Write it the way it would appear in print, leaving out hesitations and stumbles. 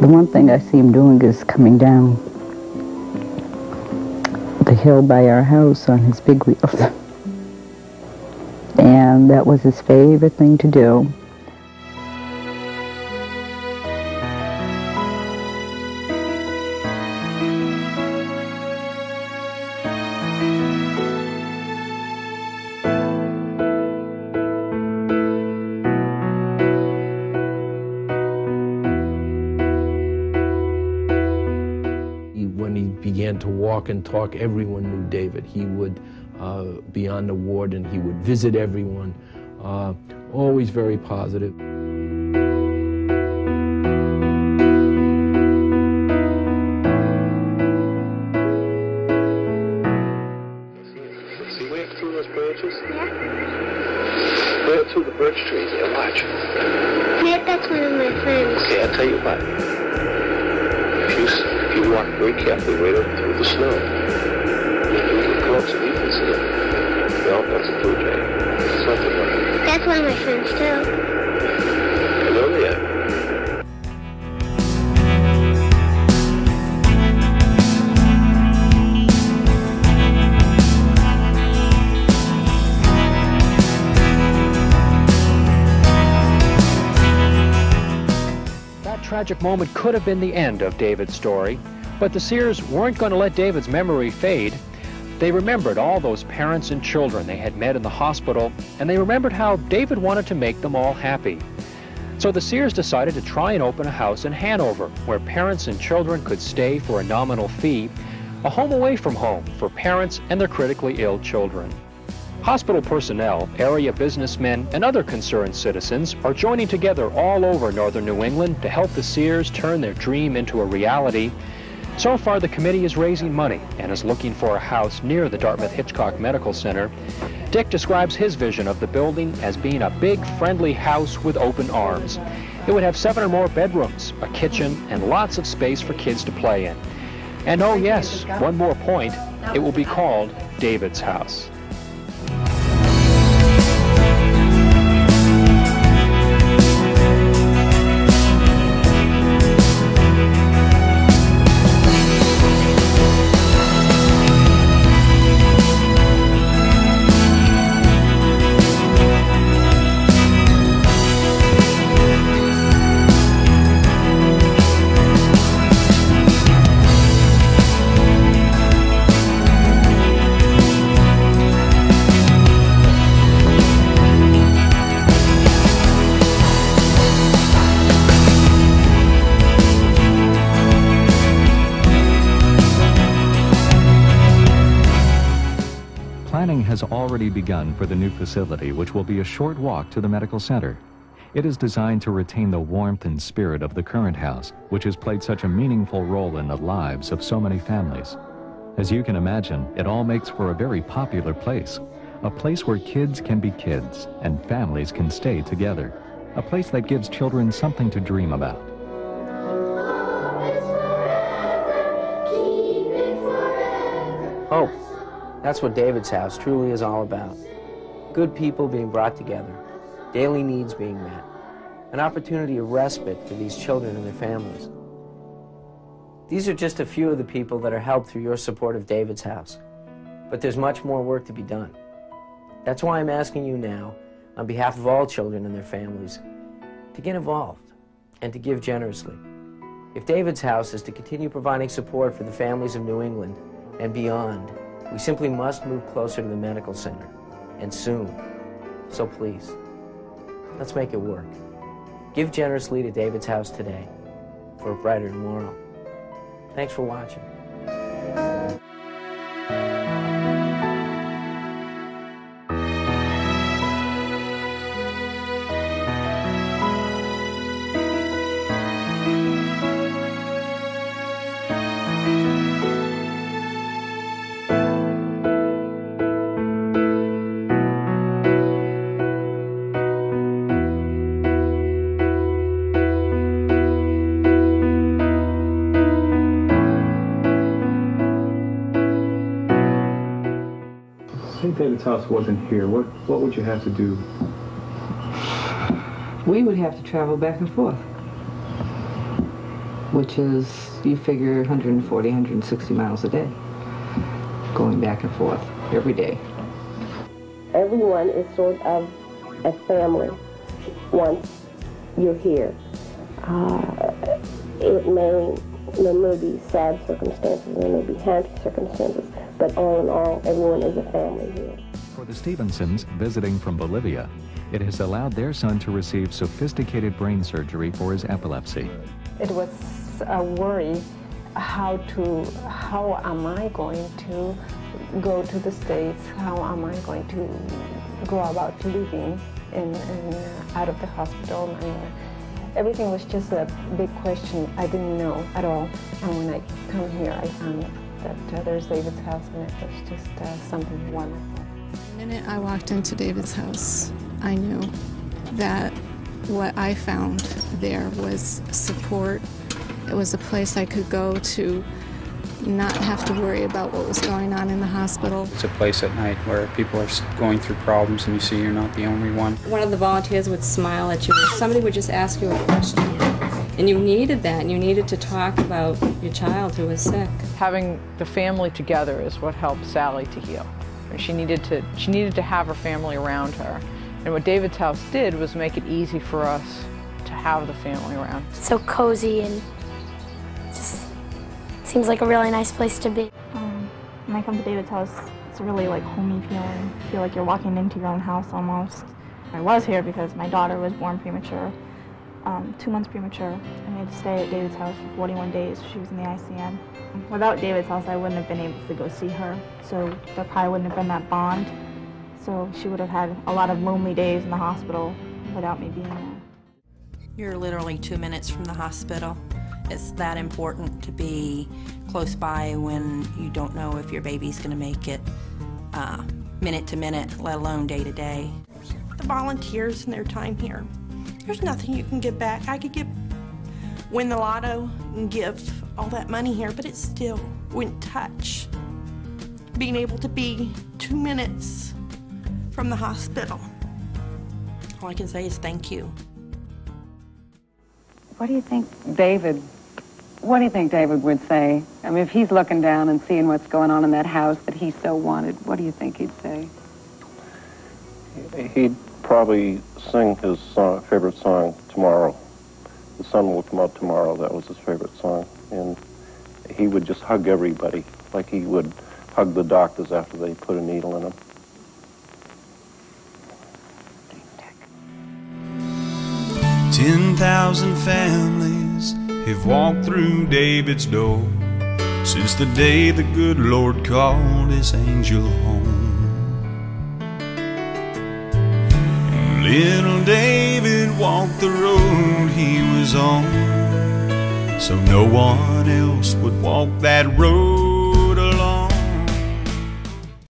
The one thing I see him doing is coming down the hill by our house on his big wheels. And that was his favorite thing to do. When he began to walk and talk, everyone knew David. He would be on the ward and he would visit everyone, always very positive. See way up through those branches? Yeah. Way up through the birch trees there, watch. Yeah, that's one of my friends. Okay, I'll tell you what. If you walk very carefully right up through the snow, you can close and you can see it. Well, that's a blue jay. Something like that. That's one of my friends, too. I know they are. That tragic moment could have been the end of David's story, but the Sears weren't going to let David's memory fade. They remembered all those parents and children they had met in the hospital, and they remembered how David wanted to make them all happy. So the Sears decided to try and open a house in Hanover where parents and children could stay for a nominal fee, a home away from home for parents and their critically ill children. Hospital personnel, area businessmen, and other concerned citizens are joining together all over northern New England to help the Sears turn their dream into a reality. So far, the committee is raising money and is looking for a house near the Dartmouth-Hitchcock Medical Center. Dick describes his vision of the building as being a big, friendly house with open arms. It would have 7 or more bedrooms, a kitchen, and lots of space for kids to play in. And oh yes, one more point, it will be called David's House. Planning has already begun for the new facility, which will be a short walk to the medical center. It is designed to retain the warmth and spirit of the current house, which has played such a meaningful role in the lives of so many families. As you can imagine, it all makes for a very popular place. A place where kids can be kids and families can stay together. A place that gives children something to dream about. Hope. That's what David's House truly is all about. Good people being brought together, daily needs being met, an opportunity of respite for these children and their families. These are just a few of the people that are helped through your support of David's House. But there's much more work to be done. That's why I'm asking you now, on behalf of all children and their families, to get involved and to give generously. If David's House is to continue providing support for the families of New England and beyond, we simply must move closer to the medical center, and soon. So please, let's make it work. Give generously to David's House today for a brighter tomorrow. Thanks for watching. Say David's House wasn't here, what would you have to do? We would have to travel back and forth. which is, you figure, 140, 160 miles a day, going back and forth every day. Everyone is sort of a family once you're here. There may be sad circumstances, there may be happy circumstances, but all in all, everyone is a family here. For the Stevensons, visiting from Bolivia, it has allowed their son to receive sophisticated brain surgery for his epilepsy. It was a worry, how am I going to go to the States? How am I going to go about living out of the hospital? And everything was just a big question. I didn't know at all. And when I come here, I found that there's David's house, and it was just something wonderful. The minute I walked into David's house, I knew that what I found there was support. It was a place I could go to not have to worry about what was going on in the hospital. It's a place at night where people are going through problems and you see you're not the only one. One of the volunteers would smile at you, or somebody would just ask you a question. And you needed that, and you needed to talk about your child who was sick. Having the family together is what helped Sally to heal. She needed to have her family around her. And what David's house did was make it easy for us to have the family around. So cozy, and just seems like a really nice place to be. When I come to David's house, it's a really like homey feeling. You feel like you're walking into your own house almost. I was here because my daughter was born premature, 2 months premature, and we had to stay at David's house for 41 days. She was in the ICM. Without David's house, I wouldn't have been able to go see her, so there probably wouldn't have been that bond. So she would have had a lot of lonely days in the hospital without me being there. You're literally 2 minutes from the hospital. It's that important to be close by when you don't know if your baby's going to make it minute to minute, let alone day to day. The volunteers and their time here, there's nothing you can give back. I could win the lotto and give all that money here, but it still wouldn't touch being able to be 2 minutes from the hospital. All I can say is thank you. What do you think David would say? I mean, if he's looking down and seeing what's going on in that house that he so wanted, what do you think he'd say? He'd probably sing his favorite song, Tomorrow. The sun will come out tomorrow. That was his favorite song. And he would just hug everybody, like he would hug the doctors after they put a needle in him. 10,000 families have walked through David's door since the day the good Lord called his angel home. And little David walked the road he was on, so no one else would walk that road